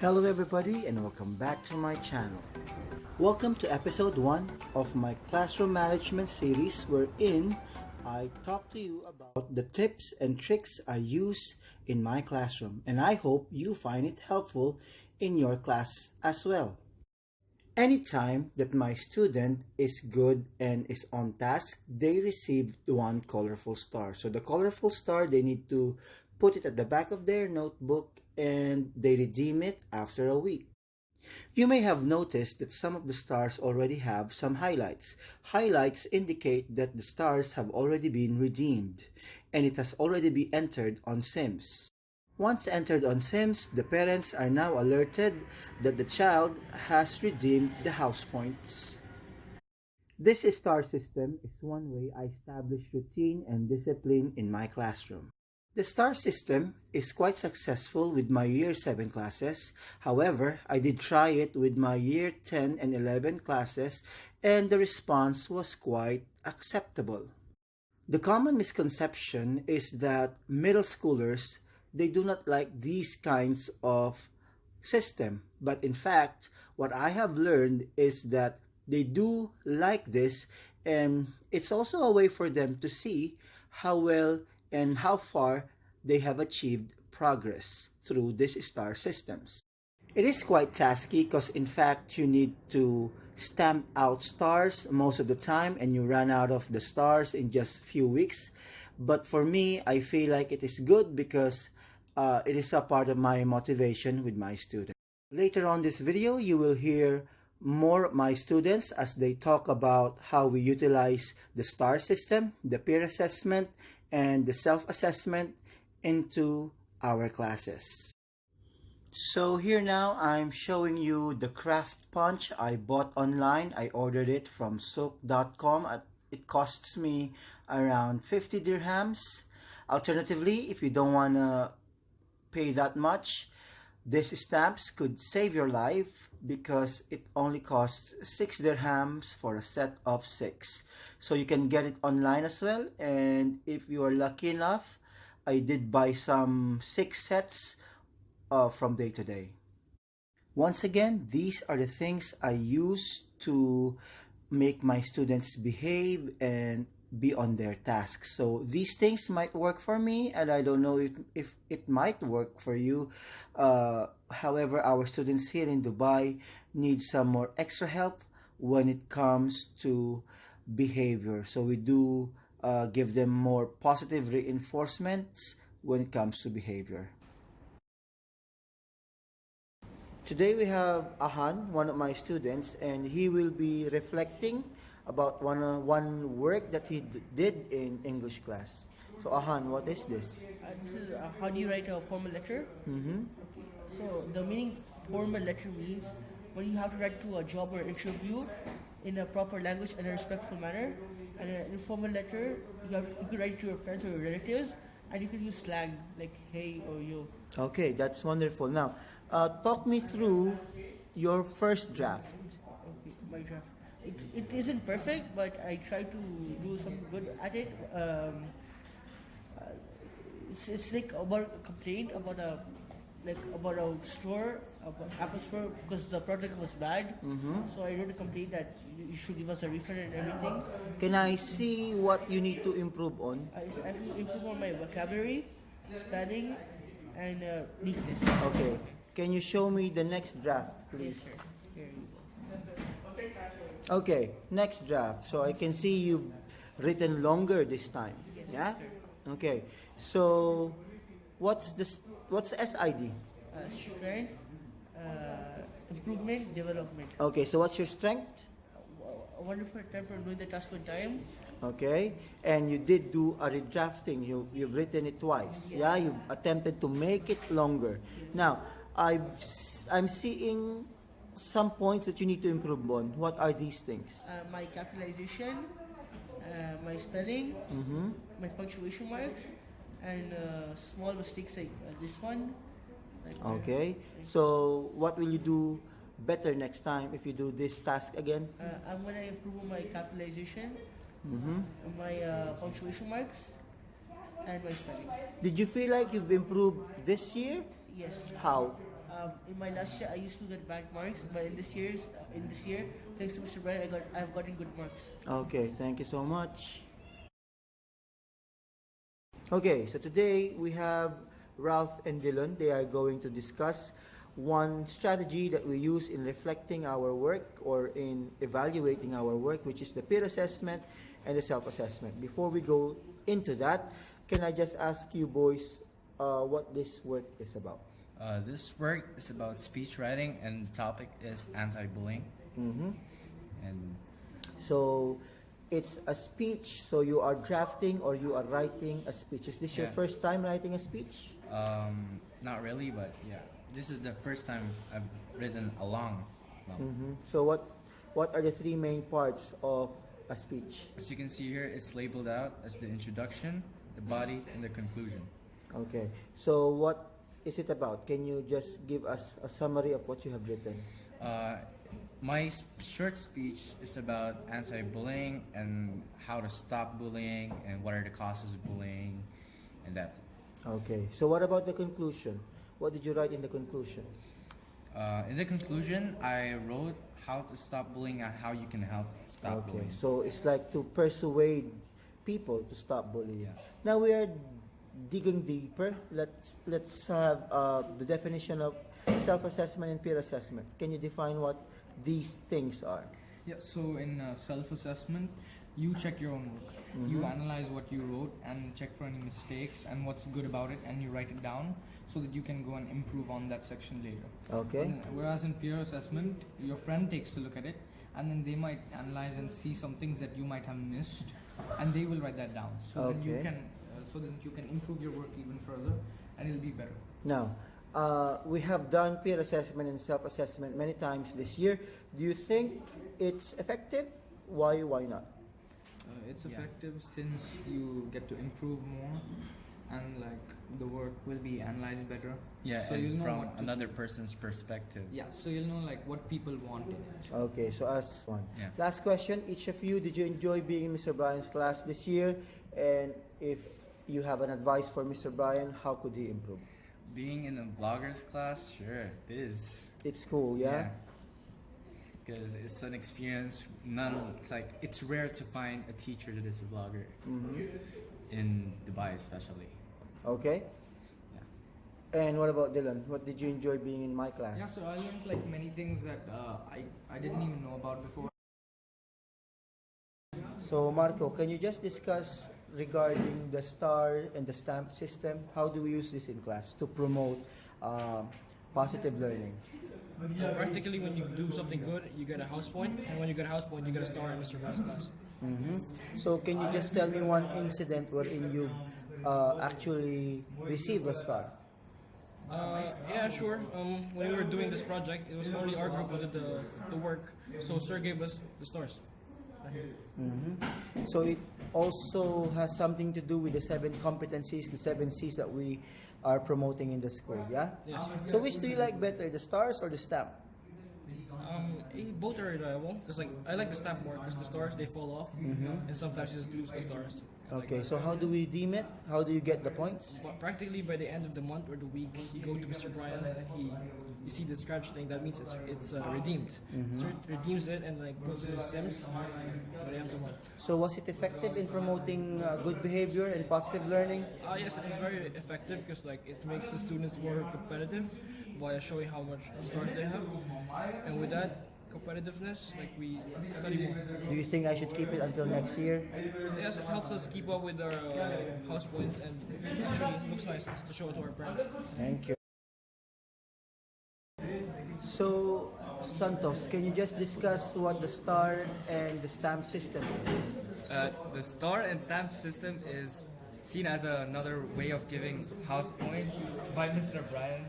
Hello everybody and welcome back to my channel. Welcome to episode 1 of my classroom management series wherein I talk to you about the tips and tricks I use in my classroom, and I hope you find it helpful in your class as well. Anytime that my student is good and is on task, they receive one colorful star. So the colorful star, they need to put it at the back of their notebook and they redeem it after a week. You may have noticed that some of the stars already have some highlights. Highlights indicate that the stars have already been redeemed and it has already been entered on Sims. Once entered on Sims, the parents are now alerted that the child has redeemed the house points. This star system is one way I establish routine and discipline in my classroom. The star system is quite successful with my Year 7 classes. However, I did try it with my Year 10 and 11 classes and the response was quite acceptable. The common misconception is that middle schoolers, they do not like these kinds of system. But in fact, what I have learned is that they do like this, and it's also a way for them to see how well and how far they have achieved progress through these star systems. It is quite tasky because in fact you need to stamp out stars most of the time and you run out of the stars in just few weeks. But for me, I feel like it is good because it is a part of my motivation with my students. Later on this video, you will hear more of my students as they talk about how we utilize the star system, the peer assessment, and the self-assessment into our classes. So here now I'm showing you the craft punch I bought online. I ordered it from souk.com. It costs me around 50 dirhams. Alternatively, if you don't want to pay that much, these stamps could save your life because it only costs 6 dirhams for a set of 6. So you can get it online as well, and if you are lucky enough, I did buy some 6 sets from day to day. Once again, these are the things I use to make my students behave and be on their tasks. So these things might work for me, and I don't know if it might work for you. However, our students here in Dubai need some more extra help when it comes to behavior. So we do give them more positive reinforcements when it comes to behavior. Today we have Ahan, one of my students, and he will be reflecting about one work that he did in English class. So Ahan, what is this? This is how do you write a formal letter? Mm-hmm. Okay. So the meaning formal letter means when you have to write to a job or interview in a proper language and a respectful manner. And an informal letter, you can write to your friends or your relatives, and you can use slang like hey or yo. Okay, that's wonderful. Now, talk me through your first draft. Okay, my draft. It isn't perfect, but I try to do some good at it. It's like about a complaint about a store, about Apple store, because the product was bad. Mm-hmm. So I wrote a complaint that you should give us a refund and everything. Can I see what you need to improve on? I have to improve on my vocabulary, spelling, and neatness. Okay. Can you show me the next draft, please? Yes, sir. Here you go. Okay, next draft. So I can see you've written longer this time. Yes, Yeah? sir. Okay. So what's SID? Strength, improvement, development. Okay, so what's your strength? A wonderful attempt for doing the task on time. Okay, and you did do a redrafting. You've written it twice. Yes. Yeah, you've attempted to make it longer. Now, I'm seeing some points that you need to improve on. What are these things? My capitalization, my spelling, Mm-hmm. my punctuation marks, and small mistakes like this one. Like, Okay, so what will you do better next time if you do this task again? I'm gonna improve my capitalization, Mm-hmm. my punctuation marks, and my spelling. Did you feel like you've improved this year? Yes. How? In my last year, I used to get bad marks, but in this year, thanks to Mr. Brian, I've gotten good marks. Okay, thank you so much. Okay, so today we have Ralph and Dylan. They are going to discuss one strategy that we use in reflecting our work or in evaluating our work, which is the peer assessment and the self-assessment. Before we go into that, can I just ask you boys what this work is about? This work is about speech writing, and the topic is anti-bullying. Mm-hmm. And So it's a speech, so you are drafting or you are writing a speech. Is this your Yeah. first time writing a speech? not really, but yeah, this is the first time I've written a long. So what are the three main parts of a speech? As you can see here, it's labeled out as the introduction, the body, and the conclusion. Okay, so what is it about? Can you just give us a summary of what you have written? My short speech is about anti-bullying and how to stop bullying and what are the causes of bullying and that. Okay, so what about the conclusion? What did you write in the conclusion? In the conclusion, I wrote how to stop bullying and how you can help stop Okay, bullying. so it's like to persuade people to stop bullying. Yeah. Now we are digging deeper. Let's have the definition of self-assessment and peer assessment. Can you define what these things are? Yeah, so in self-assessment, you check your own work. You analyze what you wrote and check for any mistakes and what's good about it, and you write it down so that you can go and improve on that section later. Okay. Whereas in peer assessment, your friend takes a look at it, and then they might analyze and see some things that you might have missed, and they will write that down so that you Okay. can improve your work even further, and it'll be better. Now, we have done peer assessment and self-assessment many times this year. Do you think it's effective? Why not? It's Yeah. effective since you get to improve more, and like the work will be analyzed better. Yeah, so and you'll know from what to another do. person's perspective. Yeah, so you'll know like what people wanted. Okay, so as one. Yeah. Last question, each of you, did you enjoy being in Mr. Bryan's class this year? And if you have an advice for Mr. Bryan, how could he improve? Being in a vlogger's class, sure, it is. It's cool, yeah? Because it's an experience. It's rare to find a teacher that is a vlogger in Dubai, especially. Okay. And what about Dylan? What did you enjoy being in my class? Yeah, so I learned like many things that I didn't even know about before. So Marco, can you just discuss regarding the star and the stamp system? How do we use this in class to promote positive learning? Practically, when you do something good, you get a house point, and when you get a house point, you get a star in Mr. Brown's class. So can you just tell me one incident wherein you actually received a star? Yeah, sure. When we were doing this project, it was only our group who did the work, so Sir gave us the stars. So it also has something to do with the 7 competencies, the 7 C's that we are promoting in the school, yeah? Yes. So which do you like better, the stars or the stamp? Both are reliable, because like I like the stamp more, because the stars they fall off, and sometimes you just lose the stars. Okay, so how do we redeem it? How do you get the points? But practically by the end of the month or the week, you go to Mr. Bryan and you see the scratch thing. That means it's redeemed. So it redeems it and like puts it in Sims by the end of the month. So was it effective in promoting good behavior and positive learning? Yes, it was very effective because like it makes the students more competitive by showing how much stars they have, and with that competitiveness, like we study more. Do you think I should keep it until next year? Yes, it helps us keep up with our house points, and actually looks nice to show it to our parents. Thank you. So, Santos, can you just discuss what the star and the stamp system is? The star and stamp system is seen as another way of giving house points by Mr. Bryan.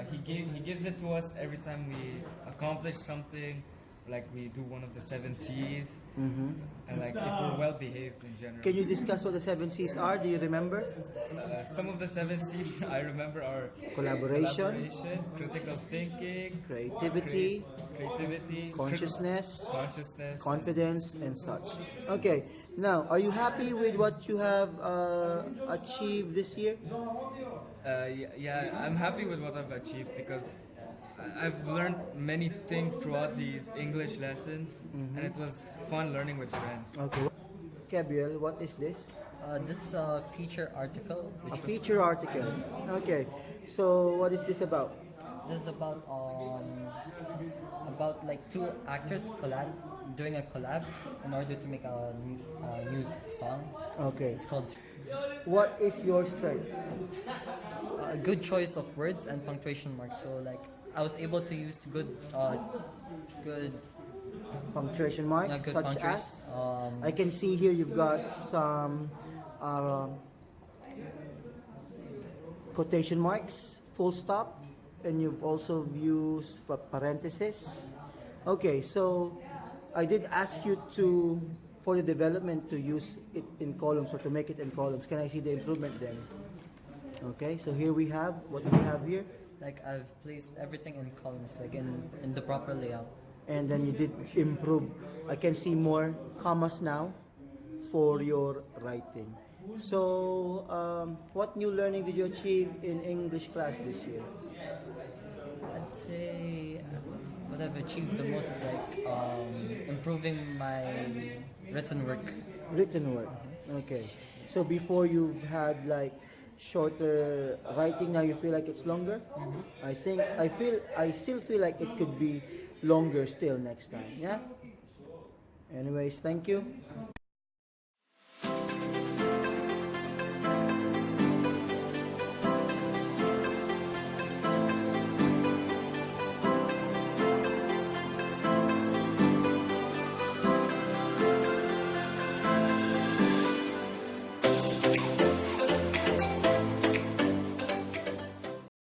He gives it to us every time we accomplish something like we do one of the 7 C's, Mm-hmm. and like if we're well behaved in general. Can you discuss what the 7 C's are? Do you remember? Some of the 7 C's I remember are Collaboration, critical thinking, creativity, creativity, consciousness, consciousness, confidence, and such. Okay, now, are you happy with what you have achieved this year? yeah, I'm happy with what I've achieved because I've learned many things throughout these English lessons, and it was fun learning with friends. Okay. Gabriel, what is this? This is a feature article. A feature article. Okay. So, what is this about? This is about like two actors doing a collab in order to make a new song. Okay. It's called What is your strength? a good choice of words and punctuation marks. So like I was able to use good Punctuation marks, good such punctuation. as? I can see here you've got some quotation marks, full stop, and you've also used parentheses. Okay, so I did ask you for the development to use it in columns or to make it in columns. Can I see the improvement then? Okay, so here we have, what do we have here? Like I've placed everything in columns, like in the proper layout. And then you did improve. I can see more commas now for your writing. So, what new learning did you achieve in English class this year? I'd say what I've achieved the most is like improving my written work. Written work. Okay. So before you had like shorter writing, now you feel like it's longer? I still feel like it could be longer still next time. Yeah? Anyways, thank you.